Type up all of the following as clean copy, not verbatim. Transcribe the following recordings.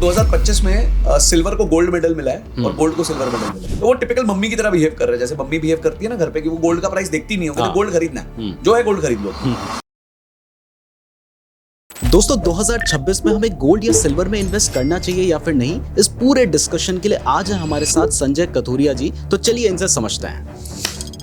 2025 में सिल्वर को gold medal मिला है और गोल्ड को सिल्वर मेडल मिला है। तो वो टिपिकल मम्मी की तरह बिहेव कर रहे हैं, जैसे मम्मी बिहेव करती है ना घर पे कि वो गोल्ड का प्राइस देखती नहीं होगी, तो गोल्ड खरीदना है, जो है गोल्ड खरीद लो। दोस्तों 2026 में हमें गोल्ड या सिल्वर में इन्वेस्ट करना चाहिए या फिर नहीं, इस पूरे डिस्कशन के लिए आज है हमारे साथ संजय कथुरिया जी। तो चलिए इनसे समझते हैं।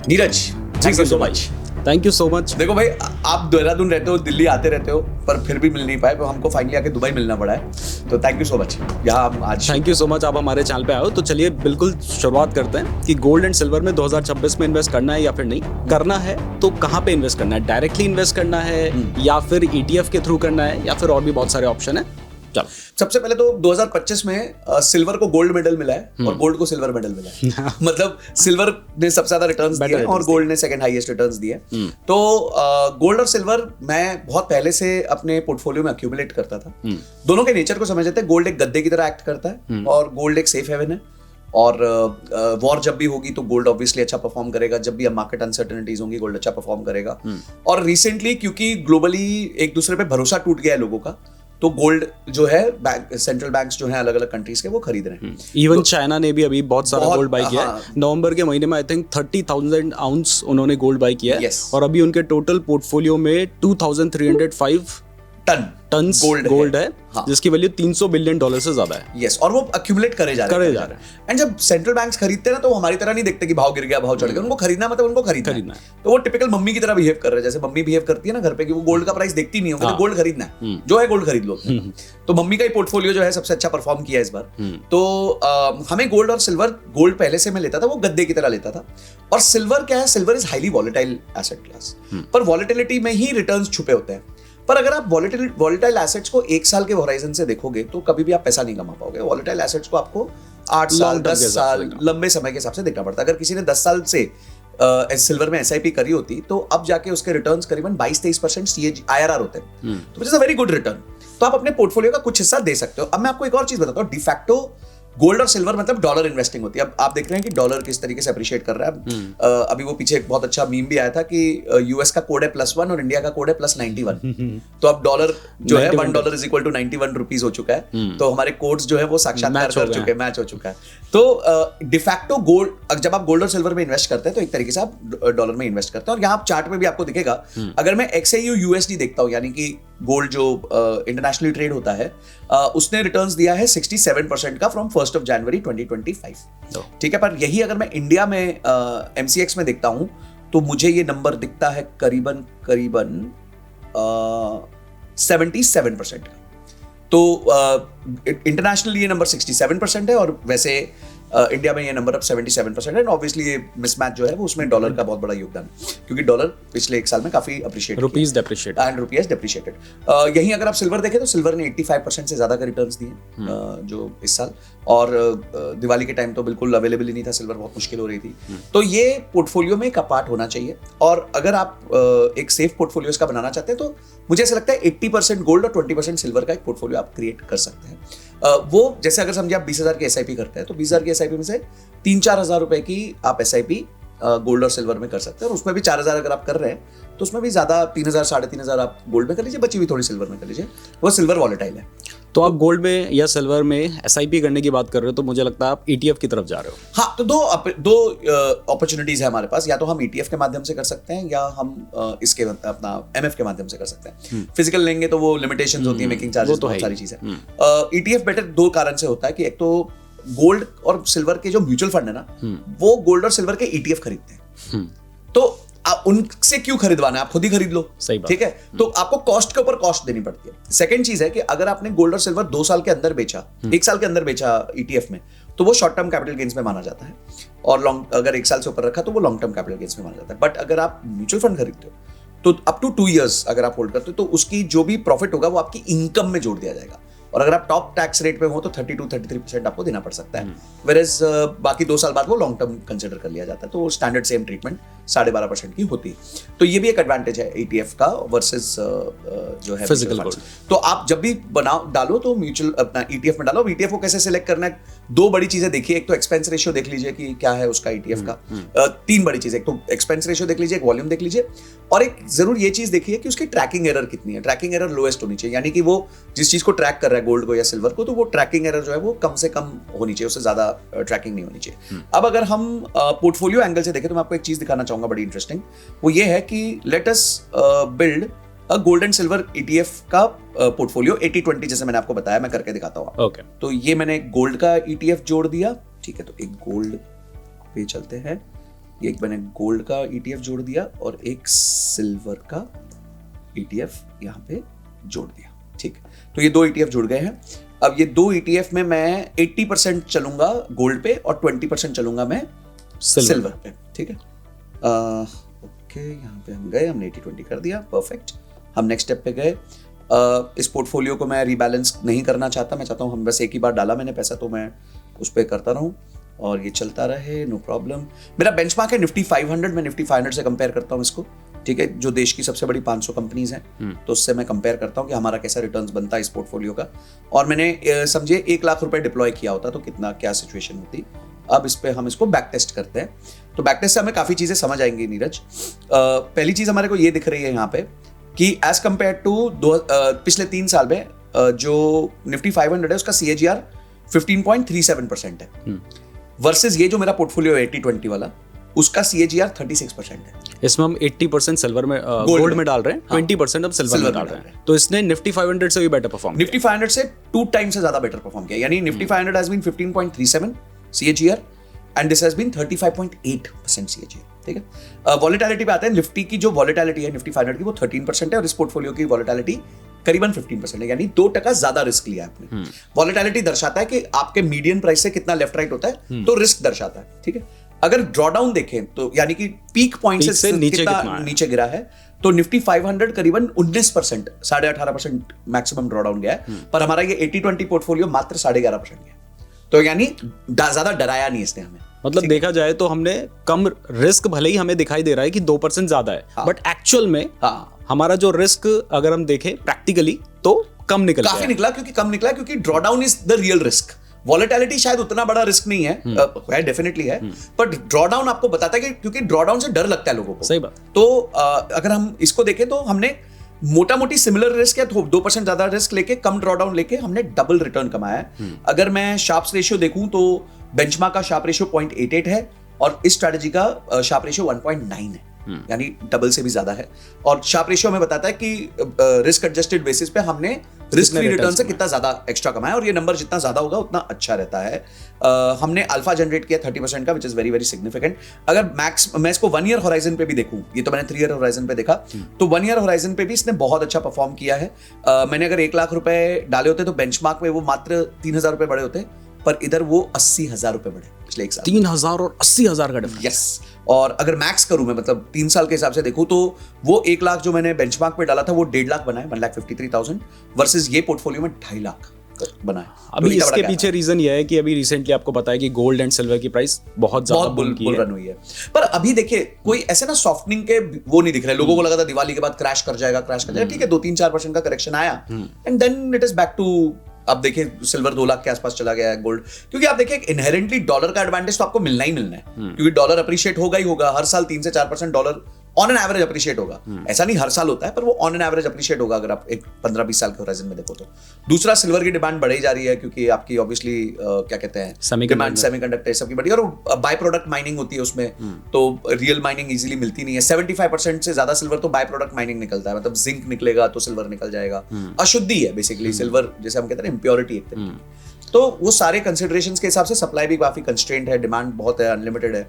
Neeraj, thank you so much. Thank you so much. देखो भाई, आप देहरादून रहते हो, दिल्ली आते रहते हो, पर फिर भी मिल नहीं पाए, तो हमको फाइनली आके दुबई मिलना पड़ा है। तो थैंक यू सो मच। यहाँ हम आज थैंक यू सो मच, आप हमारे चैनल पे आए हो। तो चलिए बिल्कुल शुरुआत करते हैं कि गोल्ड एंड सिल्वर में 2026 में इन्वेस्ट करना है या फिर नहीं करना है, तो कहाँ पे इन्वेस्ट करना है? डायरेक्टली इन्वेस्ट करना है या फिर ETF के थ्रू करना है या फिर और भी बहुत सारे ऑप्शन है? चलो, सबसे पहले तो 2025 में सिल्वर को गोल्ड मेडल मिला है और गोल्ड को सिल्वर मेडल मिला है। मतलब सिल्वर ने सबसे ज्यादा रिटर्न्स दिए हैं और गोल्ड ने सेकंड हाईएस्ट रिटर्न्स दिए। तो गोल्ड और सिल्वर मैं बहुत पहले से अपने पोर्टफोलियो में अक्यूमुलेट करता था। दोनों के नेचर को समझते हैं। गोल्ड एक गद्दे की तरह एक्ट करता है और गोल्ड एक सेफ हेवन है। और वॉर जब भी होगी तो गोल्ड ऑब्वियसली अच्छा परफॉर्म करेगा, जब भी मार्केट अनसर्टेनिटीज होंगी गोल्ड अच्छा परफॉर्म करेगा। और रिसेंटली क्योंकि ग्लोबली एक दूसरे पे भरोसा टूट गया है लोगों का, तो गोल्ड जो है सेंट्रल बैंक्स जो है अलग अलग कंट्रीज के वो खरीद रहे हैं। इवन चाइना ने भी अभी बहुत सारा गोल्ड बाई किया है। नवंबर के महीने में आई थिंक 30,000 आउंस उन्होंने गोल्ड बाई किया है। और अभी उनके टोटल पोर्टफोलियो में 2,305 टन गोल्ड है, जिसकी वैल्यू $300 बिलियन से ज्यादा है। यस, और वो अक्यूमुलेट करे जा रहे हैं। एंड जब सेंट्रल बैंक्स खरीदते हैं ना, तो वो हमारी तरह नहीं देखते कि भाव गिर गया, भाव चढ़ गया। उनको खरीदना मतलब उनको खरीदना है। तो वो टिपिकल मम्मी की तरह बिहेव कर रहे हैं, जैसे मम्मी बिहेव करती है ना घर पे कि वो गोल्ड का प्राइस देखती नहीं होगी, तो गोल्ड खरीदना है, जो है गोल्ड खरीद लो। तो मम्मी का ही पोर्टफोलियो जो है सबसे अच्छा परफॉर्म किया इस बार। तो हमें गोल्ड और सिल्वर, गोल्ड पहले से मैं लेता था, वो गद्दे की तरह लेता था। और सिल्वर क्या है, silver is highly volatile asset class, पर वॉलेटिलिटी में ही रिटर्न्स छुपे होते हैं। पर अगर आप वॉलेटाइल एसेट्स को 1 साल के होराइजन से देखोगे तो कभी भी आप पैसा नहीं कमा पाओगे। वॉलेटाइल एसेट्स को आपको 8 साल 10 साल लंबे समय के हिसाब से देखना पड़ता है। अगर किसी ने 10 साल से सिल्वर में SIP करी होती तो अब जाके उसके रिटर्न्स करीबन 22-23% IRR होते हैं, तो which is a very good return. तो आप अपने पोर्टफोलियो का कुछ हिस्सा दे सकते हो। अब मैं आपको एक और चीज बताता हूँ। डिफैक्टो गोल्ड और सिल्वर मतलब डॉलर इन्वेस्टिंग होती है। अब आप देख रहे हैं कि डॉलर किस तरीके से अप्रिशिएट कर रहा है। अभी वो पीछे एक बहुत अच्छा मीम भी आया था कि US का कोड है +1 और इंडिया का कोड है +91। तो अब डॉलर जो है $1 इज इक्वल टू 91 रुपीज हो चुका है। तो हमारे कोड्स जो है वो साक्षात्कार कर चुके हैं, मैच हो चुका है। तो डिफैक्टो गोल्ड, जब आप गोल्ड और सिल्वर में इन्वेस्ट करते हैं तो एक तरीके से आप डॉलर में इन्वेस्ट करते हैं। और यहाँ चार्ट में भी आपको दिखेगा, अगर मैं XAU USD देखता हूँ, यानी कि गोल्ड जो इंटरनेशनली ट्रेड होता है, उसने रिटर्न्स दिया है 67% का फ्रॉम 1 जनवरी 2025। ठीक है, पर यही अगर मैं इंडिया में MCX में देखता हूं तो मुझे ये नंबर दिखता है करीबन 77% का। तो इंटरनेशनली ये नंबर 67% है और वैसे इंडिया में ये नंबर अब 77% है। ऑब्वियसली ये मिसमैच जो है वो उसमें डॉलर का बहुत बड़ा योगदान है, क्योंकि डॉलर पिछले 1 साल में काफी appreciate, rupees depreciate and rupees depreciated. यहीं अगर आप सिल्वर देखें तो सिल्वर ने 85% से ज्यादा का रिटर्न्स दिए जो इस साल। और दिवाली के टाइम तो बिल्कुल अवेलेबल ही नहीं था सिल्वर, बहुत मुश्किल हो रही थी। तो ये पोर्टफोलियो में एक पार्ट होना चाहिए। और अगर आप एक सेफ पोर्टफोलियो इसका बनाना चाहते हैं तो मुझे ऐसा लगता है 80% गोल्ड और 20% सिल्वर का एक पोर्टफोलियो आप क्रिएट कर सकते हैं। वो जैसे अगर समझे आप 20,000 की SIP करते हैं तो 20,000 की SIP में से 3-4 हज़ार रुपए की आप SIP गोल्ड और सिल्वर में कर सकते हैं। और उसमें भी 4,000 अगर आप कर रहे हैं तो उसमें भी ज्यादा 3,000 साढ़े 3,000 आप गोल्ड में कर लीजिए, बची हुई थोड़ी सिल्वर में कर लीजिए। वो सिल्वर वॉलेटाइल है। तो आप गोल्ड में या सिल्वर में SIP करने की बात कर रहे हो, तो मुझे लगता है आप ETF की तरफ जा रहे हो। हाँ, तो दो अपॉर्चुनिटीज है हमारे पास। या तो हम ETF के माध्यम से कर सकते हैं या हम इसके अपना MF के माध्यम से कर सकते हैं। फिजिकल लेंगे तो वो लिमिटेशंस होती है, मेकिंग चार्जेस, बहुत सारी चीजें। ETF बेटर 2 कारण से होता है कि एक तो गोल्ड और सिल्वर के जो म्यूचुअल फंड है ना, वो गोल्ड और सिल्वर के ETF खरीदते हैं। तो उनसे क्यों खरीदवाना है, आप खुद ही खरीद लो। सही बात। ठीक है, तो आपको कॉस्ट के ऊपर कॉस्ट देनी पड़ती है। सेकंड चीज है कि अगर आपने गोल्ड और सिल्वर 2 साल के अंदर बेचा, 1 साल के अंदर बेचा ETF में, तो वो शॉर्ट टर्म कैपिटल गेन्स में माना जाता है। और अगर 1 साल से ऊपर रखा तो वो लॉन्ग टर्म कैपिटल गेन्स में माना जाता है। बट अगर आप म्यूचुअल फंड खरीदते हो तो अप टू 2 years अगर आप होल्ड करते हो तो उसकी जो भी प्रॉफिट होगा वो आपकी इनकम में जोड़ दिया जाएगा। और अगर आप टॉप टैक्स रेट पे हो तो 32-33% आपको देना पड़ सकता है। वेरेज बाकी 2 साल बाद वो लॉन्ग टर्म कंसिडर कर लिया जाता है, तो स्टैंडर्ड सेम ट्रीटमेंट 12.5% की होती है। तो ये भी एक एडवांटेज है ETF का वर्सेस जो है फिजिकल गोल्ड। तो आप जब भी डालो तो म्यूचुअल अपना ETF में डालो। ETF को कैसे सिलेक्ट करना है, 2 बड़ी चीजें देखिए। एक तो एक्सपेंस रेशियो देख लीजिए कि क्या है उसका ETF का। 3 बड़ी चीजें, एक तो एक्सपेंस रेशियो देख लीजिए, एक वॉल्यूम देख लीजिए, और एक जरूर ये चीज देखिए कि उसकी ट्रैकिंग एरर कितनी है। ट्रैकिंग एरर लोएस्ट होनी चाहिए, यानी कि वो जिस चीज को ट्रैक कर रहा है गोल्ड को या सिल्वर को, तो वो ट्रैकिंग एरर जो है वो कम से कम होनी चाहिए, उससे ज्यादा ट्रैकिंग नहीं होनी चाहिए। अब अगर हम पोर्टफोलियो एंगल से देखें तो मैं आपको एक चीज दिखाना चाहूंगा बड़ी इंटरेस्टिंग, वो ये है कि let us build a gold and silver ETF का पोर्टफोलियो 80-20 जैसे मैंने आपको बताया, मैं करके दिखाता हूँ। ओके, तो ये मैंने गोल्ड का ETF जोड़ दिया, ठीक है, तो एक गोल्ड पे चलते हैं, ये एक मैंने गोल्ड का ETF जोड़ दिया और एक सिल्वर का ETF यहाँ पे जोड़ दिया, ठीक। तो ये 2 ETF जुड़ गए हैं। अब ये 2 ETF में मैं 80% चलूंगा गोल्ड पे और 20% चलूंगा मैं सिल्वर पे, ठीक है। ओके, यहाँ पे हम गए, हमने 80-20 कर दिया, परफेक्ट। हम नेक्स्ट स्टेप पे गए। इस पोर्टफोलियो को मैं रीबैलेंस नहीं करना चाहता, मैं चाहता हूँ हम बस एक ही बार डाला मैंने पैसा तो मैं उस पर करता रहूँ और ये चलता रहे, नो प्रॉब्लम। मेरा बेंचमार्क है निफ्टी 500, मैं निफ्टी 500 से कंपेयर करता हूँ इसको, ठीक है, जो देश की सबसे बड़ी 500 कंपनीज हैं, तो उससे मैं कंपेयर करता हूँ कि हमारा कैसा रिटर्न्स बनता है इस पोर्टफोलियो का। और मैंने समझे 1 लाख रुपए डिप्लॉय किया होता तो कितना क्या सिचुएशन होती। अब इस पे हम इसको बैक टेस्ट करते हैं, तो बैक टेस्ट से हमें काफी चीजें समझ आएंगी नीरज। पहली चीज हमारे को ये दिख रही है यहाँ पे कि एज कंपेयर टू पिछले 3 साल में जो निफ्टी 500 है उसका CAGR 15.37% है, वर्सेस ये जो मेरा पोर्टफोलियो है 80-20 वाला, उसका CAGR 36% है। इसमें हम 80% सिल्वर में गोल्ड में डाल रहे हैं, 20% हम सिल्वर में डाल रहे हैं, तो इसने निफ्टी 500 से भी बेटर परफॉर्म, निफ्टी 500 से 2 टाइम से ज्यादा बेटर परफॉर्म किया, यानी nifty 500 has been 15.37 CAGR and this has been 35.8% CAGR, ठीक है। वॉलेटिलिटी पे आते हैं, निफ्टी की जो वॉलेटिलिटी है निफ्टी 500 की वो 13% है और इस पोर्टफोलियो की वॉलेटिलिटी करीबन 15% है, यानी 2% ज्यादा रिस्क लिया आपने। वॉलेटिलिटी दर्शाता है कि आपके मीडियन प्राइस से कितना लेफ्ट राइट होता है, तो रिस्क दर्शाता है, ठीक है। अगर ड्रॉडाउन देखें तो यानी कि पीक पॉइंट से नीचे गिरा है, तो निफ्टी 500 करीबन 19%, 18.5% मैक्सिमम ड्रॉडाउन गया है, पर हमारा ये 80-20 पोर्टफोलियो मात्र 11.5% गया, तो यानी ज्यादा डराया नहीं इसने हमें। मतलब देखा जाए तो हमने कम रिस्क, भले ही हमें दिखाई दे रहा है कि 2% ज्यादा है, बट एक्चुअल में हमारा जो रिस्क अगर हम देखें प्रैक्टिकली तो कम निकला, काफी निकला, क्योंकि कम निकला क्योंकि drawdown is the real risk. Volatility शायद उतना बड़ा रिस्क नहीं है, डेफिनेटली है, बट ड्रॉडाउन आपको बताता है कि क्योंकि ड्रॉडाउन से डर लगता है लोगों को। सही बात। तो अगर हम इसको देखें तो हमने मोटा मोटी सिमिलर रिस्क या 2% ज्यादा रिस्क लेके कम ड्रॉडाउन लेके हमने डबल रिटर्न कमाया है। अगर मैं शार्प्स रेशियो देखूं तो बेंचमार्क का शार्प रेशियो 0.88 है और इस स्ट्रेटजी का शार्प रेशियो 1.9 है, यानी डबल से भी ज्यादा है। और शार्प रेशियो हमें बताता है कि रिस्क एडजस्टेड बेसिस पे हमने रिस्क फ्री रिटर्न से कितना ज्यादा एक्स्ट्रा कमाया, और ये नंबर जितना ज्यादा होगा उतना अच्छा रहता है। हमने अल्फा जनरेट किया 30% का, which is very very significant. अगर मैक्स मैं इसको 1 ईयर होराइजन पे भी देखूं, ये तो मैंने 3 ईयर होराइजन पे देखा, तो 1 ईयर होराइजन पे भी इसने बहुत अच्छा परफॉर्म किया है। मैंने अगर 1 लाख रुपए डाले होते तो बेंचमार्क में वो मात्र 3,000 रुपए बढ़े होते, पर इधर वो 80,000 रुपए बढ़े पिछले 1 साल। 3,000 और 80,000 का डिफरेंस। यस, और अगर मैक्स करूं मैं, मतलब 3 साल के हिसाब से देखूं तो वो 1 लाख जो मैंने बेंचमार्क पे डाला था वो 1.5 लाख बना है, 1,53,000, वर्सेस ये पोर्टफोलियो में 2.5 लाख बना है। अभी इसके पीछे रीजन ये है कि अभी रिसेंटली आपको पता है कि गोल्ड एंड सिल्वर की प्राइस बहुत ज्यादा बुल रन हुई है। पर अभी देखिए कोई ऐसे ना सॉफ्टनिंग के वो नहीं दिख रहे। लोगों को लगा था दिवाली के बाद क्रैश कर जाएगा, ठीक है, 2-3-4% का करेक्शन आया and then it is back to, अब देखिए सिल्वर 2 लाख के आसपास चला गया है, गोल्ड, क्योंकि आप देखिए इनहेरेंटली डॉलर का एडवांटेज तो आपको मिलना ही मिलना है, क्योंकि डॉलर अप्रिशिएट होगा ही होगा, हर साल 3 से 4% dollar on an average appreciate होगा। ऐसा नहीं हर साल होता है, पर वो ऑन एन एवरेज अप्रिशिएट होगा अगर आप एक 15-20 साल के होराइजन में देखो तो। दूसरा, सिल्वर की डिमांड बढ़ी जा रही है क्योंकि आपकी ऑब्वियसली क्या कहते हैं डिमांड सेमीकंडक्टर सबकी बढ़ी, और बाय प्रोडक्ट माइनिंग होती है उसमें, तो रियल माइनिंग इजीली मिलती नहीं है। 75% से ज्यादा सिल्वर तो बाय प्रोडक्ट माइनिंग निकलता है, मतलब जिंक निकलेगा तो सिल्वर निकल जाएगा। अशुद्धि है बेसिकली सिल्वर, जैसे हम कहते हैं इम्प्योरिटी एक तरीके की। तो वो सारे कंसिडरेशंस के हिसाब से सप्लाई भी काफी कंस्ट्रेंट है, डिमांड बहुत है, अनलिमिटेड है,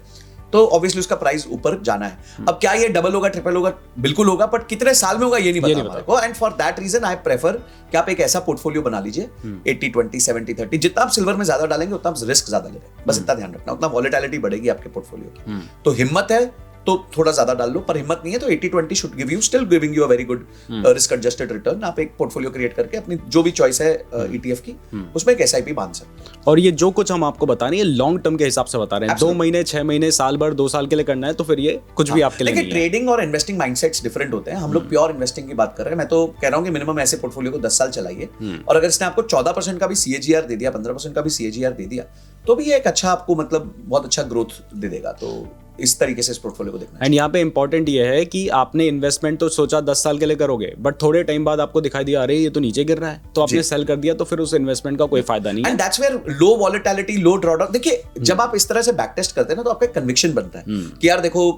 तो ऑब्वियसली उसका प्राइस ऊपर जाना है। अब क्या ये डबल होगा, ट्रिपल होगा? बिल्कुल होगा, बट कितने साल में होगा ये नहीं पता हमारे को। And for that reason I prefer कि आप एक ऐसा पोर्टफोलियो बना लीजिए 80-20, 70-30। जितना आप सिल्वर में ज्यादा डालेंगे उतना आप रिस्क ज्यादा ले रहे हैं, बस इतना ध्यान रखना, उतना वॉलेटिलिटी बढ़ेगी आपके पोर्टफोलियो की। तो हिम्मत है तो थोड़ा ज्यादा डाल लो, पर हिम्मत नहीं है तो 80-20 should give you, still giving you a very good risk adjusted return. आप एक पोर्टफोलियो क्रिएट करके अपनी जो भी चॉइस है ETF की, उसमें एक SIP बांध सकते हैं। और ये जो कुछ हम आपको बता रहे हैं लॉन्ग टर्म के हिसाब से बता रहे हैं, 2 महीने, 6 महीने, साल भर, 2 साल के लिए करना है तो फिर ये कुछ भी आपके लिए नहीं है। ट्रेडिंग और इन्वेस्टिंग माइंडसेट्स डिफरेंट होते हैं। हम लोग प्योर इन्वेस्टिंग की बात कर रहे हैं। मैं तो कह रहा हूँ कि मिनिमम ऐसे पोर्टफोलियो को 10 साल चलाइए, और अगर इसने आपको 14% का भी CAGR दे दिया, 15% का भी CAGR दे दिया, तो भी एक अच्छा आपको मतलब बहुत अच्छा ग्रोथ दे देगा। तो इस तरीके से इस पोर्टफोलियो को देखना। एंड यहाँ पे इंपॉर्टेंट ये है कि आपने इन्वेस्टमेंट तो सोचा 10 साल के लिए करोगे, बट थोड़े टाइम बाद आपको दिखाई दिया अरे ये तो नीचे गिर रहा है, तो आपने सेल कर दिया, तो फिर उस इन्वेस्टमेंट का कोई फायदा नहीं है। And that's where low volatility, low drawdown. देखिए जब आप इस तरह से बैक टेस्ट करते हैं ना तो आपका कन्विक्शन बनता है कि यार देखो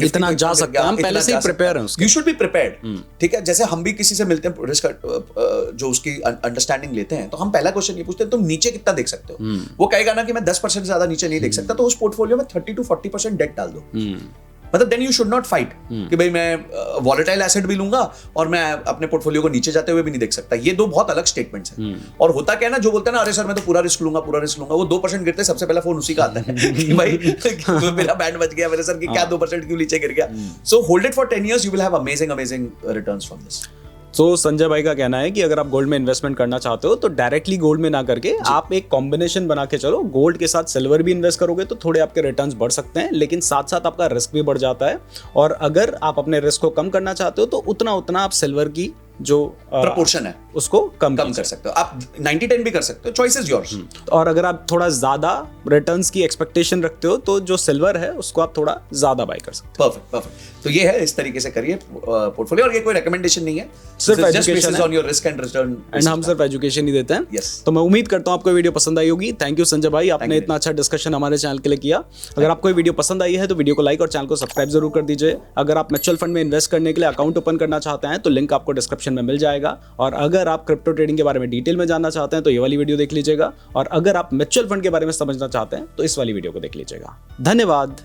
इतना जा सकता है, हम पहले से ही प्रिपेयर हैं उसके। यू शुड बी प्रिपेयर्ड, ठीक है। जैसे हम भी किसी से मिलते हैं, रिस्क जो उसकी अंडरस्टैंडिंग लेते हैं, तो हम पहला क्वेश्चन ये पूछते हैं तुम नीचे कितना देख सकते हो। वो कहेगा ना कि मैं 10% से ज्यादा नीचे नहीं देख सकता, तो उस पोर्टफोलियो में 30 to 40% डेट डाल दो। मतलब then you should not fight कि भाई मैं वॉलेटाइल एसेट भी लूंगा और मैं अपने पोर्टफोलियो को नीचे जाते हुए भी नहीं देख सकता। ये दो बहुत अलग स्टेटमेंट्स हैं। और होता क्या है ना, जो बोलते हैं ना अरे सर मैं तो पूरा रिस्क लूंगा, वो 2% गिरते सबसे पहला फोन उसी का आता है कि भाई मेरा बैंड बच गया, मेरे सर की क्या 2% क्यों नीचे गिर गया। So hold it for 10 years, you will have amazing returns from this. तो संजय भाई का कहना है कि अगर आप गोल्ड में इन्वेस्टमेंट करना चाहते हो तो डायरेक्टली गोल्ड में ना करके आप एक कॉम्बिनेशन बना के चलो। गोल्ड के साथ सिल्वर भी इन्वेस्ट करोगे तो थोड़े आपके रिटर्न्स बढ़ सकते हैं, लेकिन साथ साथ आपका रिस्क भी बढ़ जाता है। और अगर आप अपने रिस्क को कम करना चाहते हो तो उतना आप सिल्वर की जो प्रपोर्शन है उसको कम कर सकते हो। आप 90-10 भी कर सकते हो, चॉइस इज योर्स। और अगर आप थोड़ा ज्यादा रिटर्न्स की एक्सपेक्टेशन रखते हो तो जो सिल्वर है उसको आप थोड़ा ज्यादा बाय कर सकते हो। परफेक्ट। तो ये है, इस तरीके से करिए पोर्टफोलियो। और ये कोई रिकमेंडेशन नहीं है, सिर्फ एजुकेशन है on your risk and return, and हम सिर्फ एजुकेशन ही देते हैं। Yes. तो मैं उम्मीद करता हूं आपको वीडियो पसंद आई होगी। थैंक यू संजय भाई, आपने इतना अच्छा डिस्कशन हमारे चैनल के लिए किया। अगर आपको ये वीडियो पसंद आई है तो वीडियो को लाइक और चैनल को सब्सक्राइब जरूर कर दीजिए। अगर आप म्यूचुअल फंड में इन्वेस्ट करने के लिए अकाउंट ओपन करना चाहते हैं तो लिंक आपको डिस्क्रिप्शन में मिल जाएगा। और अगर आप क्रिप्टो ट्रेडिंग के बारे में डिटेल में जानना चाहते हैं तो ये वाली वीडियो देख लीजिएगा। और अगर आप म्यूचुअल फंड के बारे में समझना चाहते हैं तो इस वाली वीडियो को देख लीजिएगा। धन्यवाद।